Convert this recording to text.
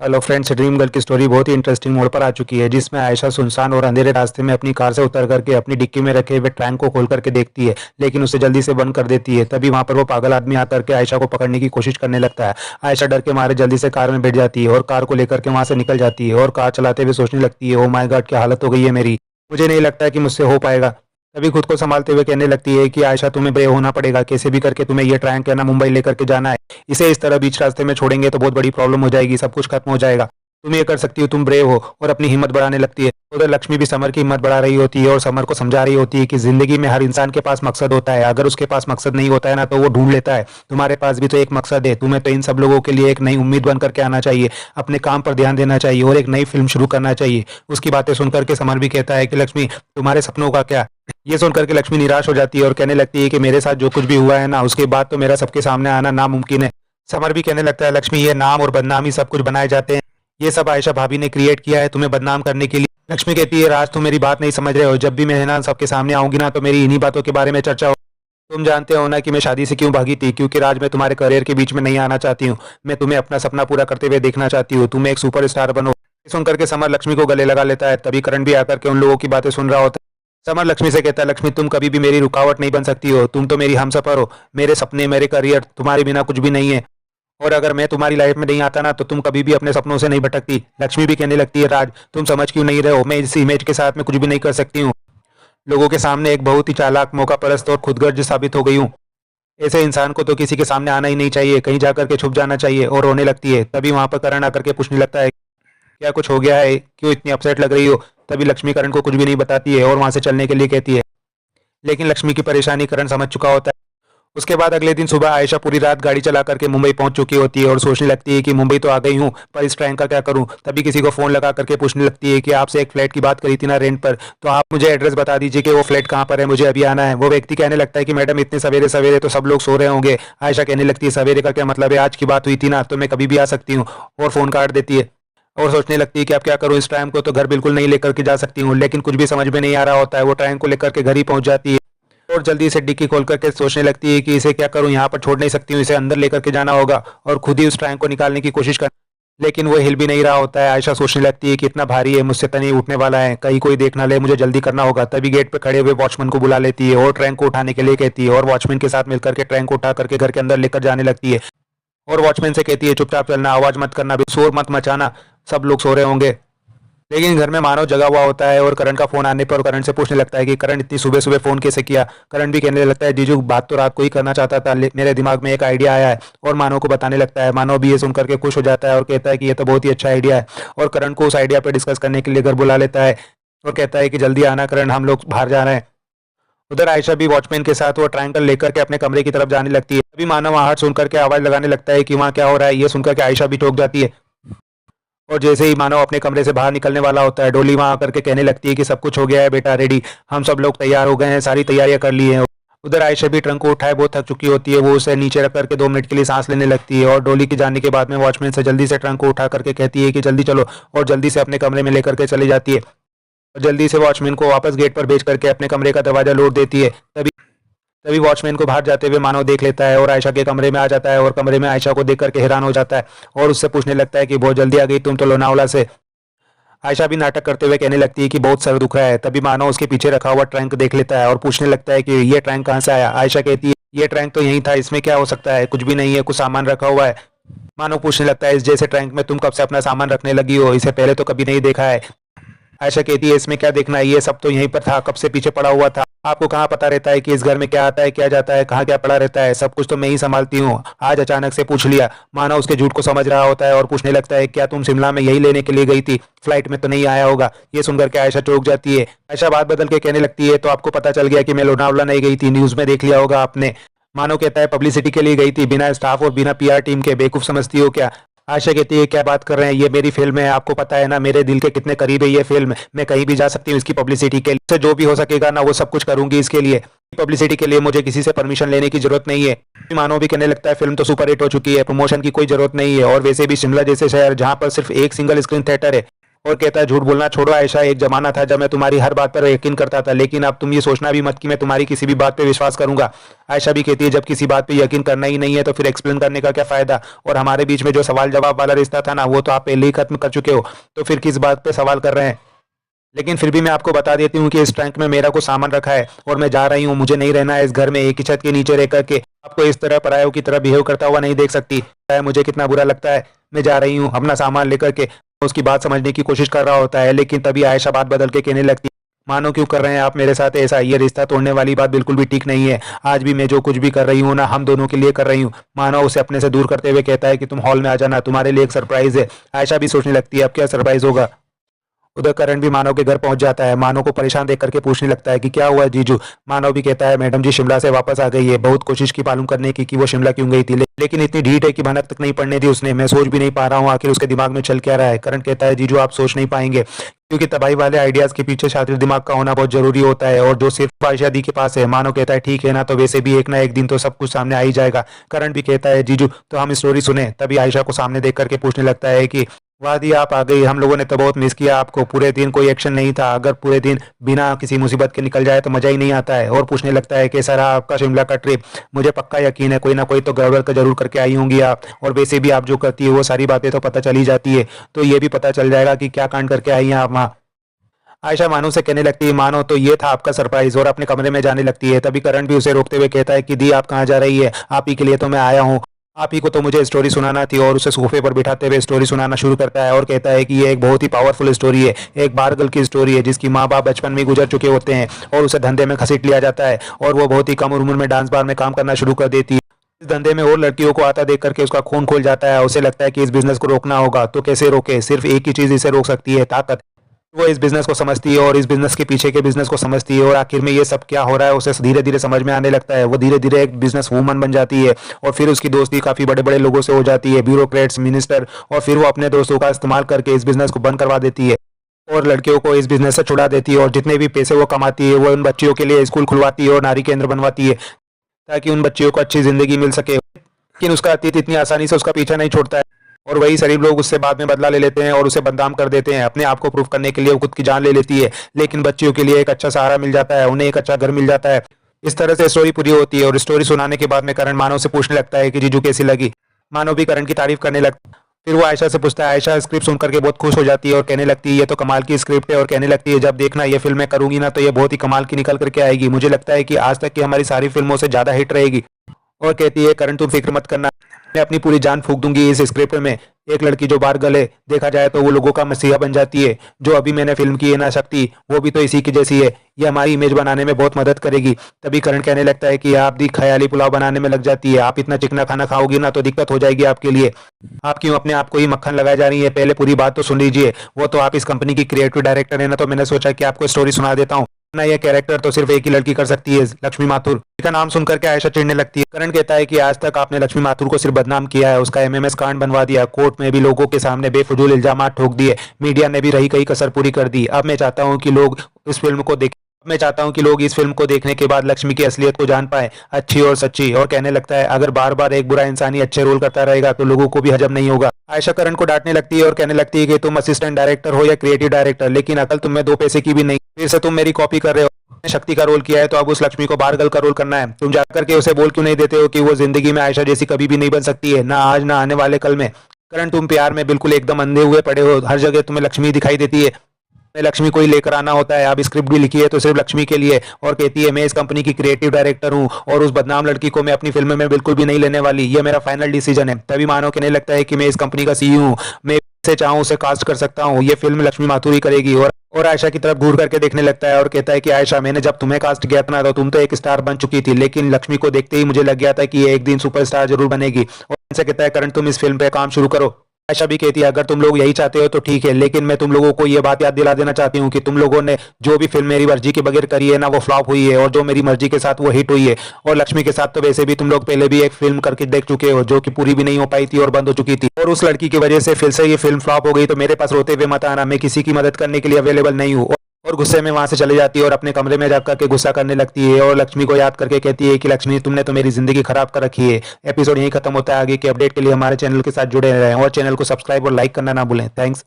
Hello friends, dream girl की story बहुत ही interesting मोड़ पर आ चुकी है, जिसमें आयशा सुनसान और अंधेरे रास्ते में अपनी कार से उतर करके अपनी डिक्की में रखे हुए ट्रंक को खोल करके देखती है, लेकिन उसे जल्दी से बंद कर देती है। तभी वहां पर वो पागल आदमी आकर के आयशा को पकड़ने की कोशिश करने लगता है। आयशा डर के मारे जल्दी से कार में बैठ जाती है और कार को लेकर के वहां से निकल जाती है और कार चलाते हुए सोचने लगती है, ओ माय गॉड, क्या हालत हो गई है मेरी, मुझे नहीं लगता है कि मुझसे हो पाएगा। तभी खुद को संभालते हुए कहने लगती है कि आयशा, तुम्हें ब्रेव होना पड़ेगा, कैसे भी करके तुम्हें ये ट्रंक है ना मुंबई लेकर के जाना है। इसे इस तरह बीच रास्ते में छोड़ेंगे तो बहुत बड़ी प्रॉब्लम हो जाएगी, सब कुछ खत्म हो जाएगा। तुम ये कर सकती हो, तुम ब्रेव हो। और अपनी हिम्मत बढ़ाने लगती है। उधर लक्ष्मी भी समर की हिम्मत बढ़ा रही होती है और समर को समझा रही होती है कि जिंदगी में हर इंसान के पास मकसद होता है, अगर उसके पास मकसद नहीं होता है ना तो वो ढूंढ लेता है। तुम्हारे पास भी तो एक मकसद है, तुम्हें तो इन सब लोगों के लिए एक नई उम्मीद बन करके आना चाहिए, अपने काम पर ध्यान देना चाहिए और एक नई फिल्म शुरू करना चाहिए। उसकी बातें सुनकर के समर भी कहता है कि लक्ष्मी, तुम्हारे सपनों का क्या। ये सुनकर के लक्ष्मी निराश हो जाती है और कहने लगती है कि मेरे साथ जो कुछ भी हुआ है ना, उसके बाद तो मेरा सबके सामने आना नामुमकिन है। समर भी कहने लगता है, लक्ष्मी, ये नाम और बदनामी सब कुछ बनाए जाते हैं, ये सब आयशा भाभी ने क्रिएट किया है तुम्हें बदनाम करने के लिए। लक्ष्मी कहती है, राज, तुम मेरी बात नहीं समझ रहे हो, जब भी मैं ना सबके सामने आऊंगी ना तो मेरी इन्हीं बातों के बारे में चर्चा हो। तुम जानते हो ना कि मैं शादी से क्यों भागी थी, क्योंकि राज, मैं तुम्हारे करियर के बीच में नहीं आना चाहती हूँ। मैं तुम्हें अपना सपना पूरा करते हुए देखना चाहती हूँ, तुम एक सुपरस्टार बनो। ये सुन करके समर लक्ष्मी को गले लगा लेता है। तभी करण भी आकर के उन लोगों की बातें सुन रहा होता है। समर लक्ष्मी से कहता है, लक्ष्मी, तुम कभी भी मेरी रुकावट नहीं बन सकती हो, तुम तो मेरी हमसफर हो। मेरे सपने, मेरे करियर तुम्हारे बिना कुछ भी नहीं है। और अगर मैं तुम्हारी लाइफ में नहीं आता ना तो तुम कभी भी अपने सपनों से नहीं भटकती। लक्ष्मी भी कहने लगती है, राज, तुम समझ क्यों नहीं रहे हो, मैं इस इमेज के साथ में कुछ भी नहीं कर सकती हूँ। लोगों के सामने एक बहुत ही चालाक, मौका परस्त और खुदगर्ज साबित हो गई हूँ। ऐसे इंसान को तो किसी के सामने आना ही नहीं चाहिए, कहीं जाकर के छुप जाना चाहिए। और रोने लगती है। तभी वहां पर करण आकर के पूछने लगता है, क्या कुछ हो गया है, क्यों इतनी अपसेट लग रही हो। तभी लक्ष्मी करण को कुछ भी नहीं बताती है और वहां से चलने के लिए कहती है, लेकिन लक्ष्मी की परेशानी करण समझ चुका होता है। उसके बाद अगले दिन सुबह आयशा पूरी रात गाड़ी चला करके मुंबई पहुंच चुकी होती है और सोचने लगती है कि मुंबई तो आ गई हूँ, पर इस ट्रैन का क्या करूं। तभी किसी को फोन लगा करके पूछने लगती है कि आपसे एक फ्लैट की बात करी थी ना रेंट पर, तो आप मुझे एड्रेस बता दीजिए कि वो फ्लैट कहाँ पर है, मुझे अभी आना है। वो व्यक्ति कहने लगता है कि मैडम, इतने सवेरे सवेरे तो सब लोग सो रहे होंगे। आयशा कहने लगती है, सवेरे का क्या मतलब है, आज की बात हुई थी ना तो मैं कभी भी आ सकती हूँ। और फोन काट देती है और सोचने लगती है कि अब क्या करूं, इस टाइम को तो घर बिल्कुल नहीं लेकर के जा सकती हूँ। लेकिन कुछ भी समझ में नहीं आ रहा होता है। वो ट्रैन को लेकर के घर ही पहुंच जाती है और जल्दी से डिक्की खोल करके सोचने लगती है कि इसे क्या करूं, यहाँ पर छोड़ नहीं सकती हूँ, इसे अंदर लेकर के जाना होगा और खुद ही उस ट्रैंक को निकालने की कोशिश कर। लेकिन वो हिल भी नहीं रहा होता है। आयशा सोचने लगती है कि इतना भारी है, मुझसे तो नहीं उठने वाला है, कहीं कोई देख ना ले, मुझे जल्दी करना होगा। तभी गेट पे खड़े हुए वॉचमैन को बुला लेती है और ट्रैंक को उठाने के लिए कहती है और वॉचमैन के साथ मिलकर के ट्रैंक को उठा करके घर के अंदर लेकर जाने लगती है। और वॉचमैन से कहती है, चुपचाप चलना, आवाज मत करना, शोर मत मचाना, सब लोग सो रहे होंगे। लेकिन घर में मानव जगा हुआ होता है और करण का फोन आने पर करण से पूछने लगता है कि करण, इतनी सुबह सुबह फोन कैसे किया। करण भी कहने लगता है, जीजू, बात तो रात को ही करना चाहता था, मेरे दिमाग में एक आइडिया आया है। और मानव को बताने लगता है। मानव भी ये सुनकर के खुश हो जाता है और कहता है कि ये तो बहुत ही अच्छा आइडिया है और करण को उस आइडिया पर डिस्कस करने के लिए घर बुला लेता है और कहता है कि जल्दी आना करण, हम लोग बाहर जा रहे हैं। उधर आयशा भी वॉचमैन के साथ वो ट्रायंगल लेकर के अपने कमरे की तरफ जाने लगती है। अभी मानव आहट सुनकर के आवाज लगाने लगता है कि वहाँ क्या हो रहा है। ये सुनकर के आयशा भी चौंक जाती है और जैसे ही मानव अपने कमरे से बाहर निकलने वाला होता है, डोली वहां आकर के कहने लगती है कि सब कुछ हो गया है बेटा, रेडी, हम सब लोग तैयार हो गए हैं, सारी तैयारियां कर ली हैं। उधर आयशा भी ट्रंक को उठाए बहुत थक चुकी होती है। वो उसे नीचे रख करके 2 मिनट के लिए सांस लेने लगती है और डोली के जाने के बाद में वॉचमैन से जल्दी से ट्रंक को उठा करके कहती है कि जल्दी चलो, और जल्दी से अपने कमरे में लेकर के चली जाती है और जल्दी से वॉचमैन को वापस गेट पर भेज करके अपने कमरे का दरवाजा लौट देती है। तभी तभी वॉचमैन को बाहर जाते हुए मानव देख लेता है और आयशा के कमरे में आ जाता है और कमरे में आयशा को देख करके हैरान हो जाता है और उससे पूछने लगता है कि बहुत जल्दी आ गई तुम तो लोनावला से। आयशा भी नाटक करते हुए कहने लगती है कि बहुत सर दुख रहा है। तभी मानव उसके पीछे रखा हुआ ट्रंक देख लेता है और पूछने लगता है कि ये ट्रंक कहाँ से आया। आयशा कहती है, ये ट्रंक तो यही था, इसमें क्या हो सकता है, कुछ भी नहीं है, कुछ सामान रखा हुआ है। मानव पूछने लगता है, इस जैसे ट्रंक में तुम कब से अपना सामान रखने लगी हो, इसे पहले तो कभी नहीं देखा है। आयशा कहती है, इसमें क्या देखना है, ये सब तो यहीं पर था, कब से पीछे पड़ा हुआ था। आपको कहाँ पता रहता है कि इस घर में क्या आता है, क्या जाता है, कहाँ क्या पड़ा रहता है, सब कुछ तो मैं ही संभालती हूँ, आज अचानक से पूछ लिया। मानव उसके झूठ को समझ रहा होता है और पूछने लगता है, क्या तुम शिमला में यही लेने के लिए गई थी, फ्लाइट में तो नहीं आया होगा। ये सुनकर के आयशा चौंक जाती है। आयशा बात बदल के कहने लगती है, तो आपको पता चल गया कि मैं लोनावला नहीं गई थी, न्यूज में देख लिया होगा आपने। मानव कहता है, पब्लिसिटी के लिए गई थी, बिना स्टाफ और बिना पीआर टीम के, बेवकूफ समझती हो क्या। आयशा कहती है, क्या बात कर रहे हैं, ये मेरी फिल्म है, आपको पता है ना मेरे दिल के कितने करीब है ये फिल्म, मैं कहीं भी जा सकती हूँ इसकी पब्लिसिटी के लिए, जो भी हो सकेगा ना वो सब कुछ करूंगी इसके लिए। पब्लिसिटी के लिए मुझे किसी से परमिशन लेने की जरूरत नहीं है। मानव भी कहने लगता है, फिल्म तो सुपर हिट हो चुकी है, प्रमोशन की कोई जरूरत नहीं है, और वैसे भी शिमला जैसे शहर जहाँ पर सिर्फ एक सिंगल स्क्रीन थिएटर है, और कहता है झूठ बोलना छोड़ो आयशा, एक जमाना था जब मैं तुम्हारी हर बात पर यकीन करता था, लेकिन अब तुम ये सोचना भी मत कि मैं तुम्हारी किसी भी बात पे विश्वास करूंगा। आयशा भी कहती है जब किसी बात पे यकीन करना ही नहीं है तो फिर एक्सप्लेन करने का क्या फायदा, और हमारे बीच में जो सवाल जवाब वाला रिश्ता था ना वो तो आप पहले ही खत्म कर चुके हो, तो फिर किस बात पे सवाल कर रहे हैं। लेकिन फिर भी मैं आपको बता देती हूँ कि इस ट्रंक में मेरा कुछ सामान रखा है और मैं जा रही हूँ, मुझे नहीं रहना है इस घर में, एक ही छत के नीचे रह करके आपको इस तरह परायों की तरह बिहेव करता हुआ नहीं देख सकती। चाहे मुझे कितना बुरा लगता है, मैं जा रही हूँ अपना सामान लेकर के। उसकी बात समझने की कोशिश कर रहा होता है, लेकिन तभी आयशा बात बदल के कहने लगती है, मानो क्यों कर रहे हैं आप मेरे साथ ऐसा, ये रिश्ता तोड़ने वाली बात बिल्कुल भी ठीक नहीं है। आज भी मैं जो कुछ भी कर रही हूँ ना हम दोनों के लिए कर रही हूँ। मानो उसे अपने से दूर करते हुए कहता है कि तुम हॉल में आ जाना, तुम्हारे लिए एक सरप्राइज है। आयशा भी सोचने लगती है अब क्या सरप्राइज होगा। उधर करण भी मानव के घर पहुंच जाता है, मानव को परेशान देख करके पूछने लगता है कि क्या हुआ जीजू। मानव भी कहता है मैडम जी शिमला से वापस आ गई है, बहुत कोशिश की मालूम करने की कि वो शिमला क्यों गई थी, लेकिन इतनी ढीठ है कि भनक तक नहीं पड़ने दी उसने। मैं सोच भी नहीं पा रहा हूँ आखिर उसके दिमाग में चल क्या रहा है। करण कहता है जीजू आप सोच नहीं पाएंगे, क्योंकि तबाही वाले आइडियाज के पीछे शातिर दिमाग का होना बहुत जरूरी होता है, और जो सिर्फ आयशा दी के पास है। मानव कहता है ठीक है ना, तो वैसे भी एक ना एक दिन तो सब कुछ सामने आ ही जाएगा। करण भी कहता है जीजू तो हम स्टोरी सुने। तभी आयशा को सामने देख करके पूछने लगता है कि वाह दी आप आ गई, हम लोगों ने तो बहुत मिस किया आपको, पूरे दिन कोई एक्शन नहीं था, अगर पूरे दिन बिना किसी मुसीबत के निकल जाए तो मजा ही नहीं आता है। और पूछने लगता है कैसा रहा आपका शिमला का ट्रिप। मुझे पक्का यकीन है कोई ना कोई तो गड़बड़ का जरूर करके आई होंगी आप, और वैसे भी आप जो करती है वो सारी बातें तो पता चल ही जाती है, तो ये भी पता चल जाएगा कि क्या कांड करके आई हैं आप वहाँ। आयशा मानो से कहने लगती है मानो तो ये था आपका सरप्राइज, और अपने कमरे में जाने लगती है। तभी करण भी उसे रोकते हुए कहता है कि दी आप कहाँ जा रही है, आप ही के लिए तो मैं आया हूँ, आप ही को तो मुझे स्टोरी सुनाना थी। और उसे सोफे पर बिठाते हुए स्टोरी सुनाना शुरू करता है और कहता है कि ये एक बहुत ही पावरफुल स्टोरी है, एक बारगल की स्टोरी है जिसकी माँ बाप बचपन में गुजर चुके होते हैं और उसे धंधे में घसीट लिया जाता है, और वो बहुत ही कम उम्र में डांस बार में काम करना शुरू कर देती है। इस धंधे में और लड़कियों को आता देख करके उसका खून खोल जाता है। उसे लगता है कि इस बिजनेस को रोकना होगा, तो कैसे रोके, सिर्फ एक ही चीज इसे रोक सकती है, ताकत। वो इस बिजनेस को समझती है और इस बिजनेस के पीछे के बिजनेस को समझती है, और आखिर में ये सब क्या हो रहा है उसे धीरे धीरे समझ में आने लगता है। वो धीरे धीरे एक बिजनेस वूमन बन जाती है, और फिर उसकी दोस्ती काफी बड़े बड़े लोगों से हो जाती है, ब्यूरोक्रेट्स, मिनिस्टर, और फिर वो अपने दोस्तों का इस्तेमाल करके इस बिजनेस को बंद करवा देती है और लड़कियों को इस बिजनेस से छुड़ा देती है। और जितने भी पैसे वो कमाती है वो उन बच्चियों के लिए स्कूल खुलवाती है और नारी केंद्र बनवाती है, ताकि उन बच्चियों को अच्छी जिंदगी मिल सके। लेकिन उसका अतीत इतनी आसानी से उसका पीछा नहीं छोड़ता है, और वही शरीफ लोग उससे बाद में बदला ले लेते हैं और उसे बदनाम कर देते हैं। अपने आप को प्रूफ करने के लिए वो खुद की जान ले लेती है, लेकिन बच्चियों के लिए एक अच्छा सहारा मिल जाता है, उन्हें एक अच्छा घर मिल जाता है। इस तरह से स्टोरी पूरी होती है, और स्टोरी सुनाने के बाद में करण मानव से पूछने लगता है कि जीजू कैसी लगी। मानव भी करण की तारीफ करने लगता है। फिर वो आयशा से पूछता है। आयशा स्क्रिप्ट सुन करके बहुत खुश हो जाती है और कहने लगती है ये तो कमाल की स्क्रिप्ट है, और कहने लगती है जब देखना ये फिल्म मैं करूंगी ना तो ये बहुत ही कमाल की निकल करके आएगी, मुझे लगता है कि आज तक की हमारी सारी फिल्मों से ज्यादा हिट रहेगी। और कहती है करण तुम फिक्र मत करना, मैं अपनी पूरी जान फूंक दूंगी इस स्क्रिप्ट में। एक लड़की जो बार गले देखा जाए तो वो लोगों का मसीहा बन जाती है। जो अभी मैंने फिल्म की है ना शक्ति, वो भी तो इसी की जैसी है, ये हमारी इमेज बनाने में बहुत मदद करेगी। तभी करण कहने लगता है कि आप दी ख्याली पुलाव बनाने में लग जाती है, आप इतना चिकना खाना खाओगी ना तो दिक्कत हो जाएगी आपके लिए। आप क्यों अपने आप को ही मक्खन लगाए जा रही है, पहले पूरी बात तो सुन लीजिए। वो तो आप इस कंपनी की क्रिएटिव डायरेक्टर है ना, तो मैंने सोचा कि आपको स्टोरी सुना देता हूँ ना, ये कैरेक्टर तो सिर्फ एक ही लड़की कर सकती है, लक्ष्मी माथुर। का नाम सुनकर के आयशा चिढ़ने लगती है। करण कहता है कि आज तक आपने लक्ष्मी माथुर को सिर्फ बदनाम किया है, उसका एमएमएस कांड बनवा दिया, कोर्ट में भी लोगों के सामने बेफजूल इल्जाम ठोक दिए, मीडिया ने भी रही कई कसर पूरी कर दी। अब मैं चाहता हूँ कि लोग इस फिल्म को देखें, मैं चाहता हूं कि लोग इस फिल्म को देखने के बाद लक्ष्मी की असलियत को जान पाए, अच्छी और सच्ची। और कहने लगता है अगर बार बार एक बुरा इंसान ही अच्छे रोल करता रहेगा तो लोगों को भी हजम नहीं होगा। आयशा करण को डांटने लगती है और कहने लगती है कि तुम असिस्टेंट डायरेक्टर हो या क्रिएटिव डायरेक्टर, लेकिन अकल तुम में दो पैसे की भी नहीं, फिर से तुम मेरी कॉपी कर रहे हो। शक्ति का रोल किया है तो अब उस लक्ष्मी को बारगल का रोल करना है। तुम जाकर के उसे बोल क्यों नहीं देते हो कि वो जिंदगी में आयशा जैसी कभी भी नहीं बन सकती है, ना आज ना आने वाले कल में। करण तुम प्यार में बिल्कुल एकदम अंधे हुए पड़े हो, हर जगह तुम्हें लक्ष्मी दिखाई देती है, लक्ष्मी को ही लेकर आना होता है। अब स्क्रिप्ट भी लिखी है तो सिर्फ लक्ष्मी के लिए, और कहती है मैं इस कंपनी की क्रिएटिव डायरेक्टर हूँ और उस बदनाम लड़की को मैं अपनी फिल्म में बिल्कुल भी नहीं लेने वाली, ये मेरा फाइनल डिसीजन है। तभी मानव कहने लगता है कि मैं इस कंपनी का सीईओ हूँ, मैं से चाहूँ उसे कास्ट कर सकता हूँ, ये फिल्म लक्ष्मी माथुर ही करेगी। और आयशा की तरफ घूर करके देखने लगता है और कहता है कि आयशा मैंने जब तुम्हें कास्ट किया था ना तो तुम तो एक स्टार बन चुकी थी, लेकिन लक्ष्मी को देखते ही मुझे लग गया था कि ये एक दिन सुपरस्टार जरूर बनेगी। और इनसे कहता है करण तुम इस फिल्म पे काम शुरू करो। आयशा भी कहती है अगर तुम लोग यही चाहते हो तो ठीक है, लेकिन मैं तुम लोगों को ये बात याद दिला देना चाहती हूँ कि तुम लोगों ने जो भी फिल्म मेरी मर्जी के बगैर करी है ना वो फ्लॉप हुई है, और जो मेरी मर्जी के साथ वो हिट हुई है। और लक्ष्मी के साथ तो वैसे भी तुम लोग पहले भी एक फिल्म करके देख चुके हो जो कि पूरी भी नहीं हो पाई थी और बंद हो चुकी थी, और उस लड़की की वजह से फिर से ये फिल्म फ्लॉप हो गई। तो मेरे पास रोते हुए मत आना, मैं किसी की मदद करने के लिए अवेलेबल नहीं हूँ। और गुस्से में वहां से चली जाती है और अपने कमरे में जाकर के गुस्सा करने लगती है, और लक्ष्मी को याद करके कहती है कि लक्ष्मी तुमने तो मेरी जिंदगी खराब कर रखी है। एपिसोड यहीं खत्म होता है। आगे के अपडेट के लिए हमारे चैनल के साथ जुड़े रहें और चैनल को सब्सक्राइब और लाइक करना ना भूलें। थैंक्स।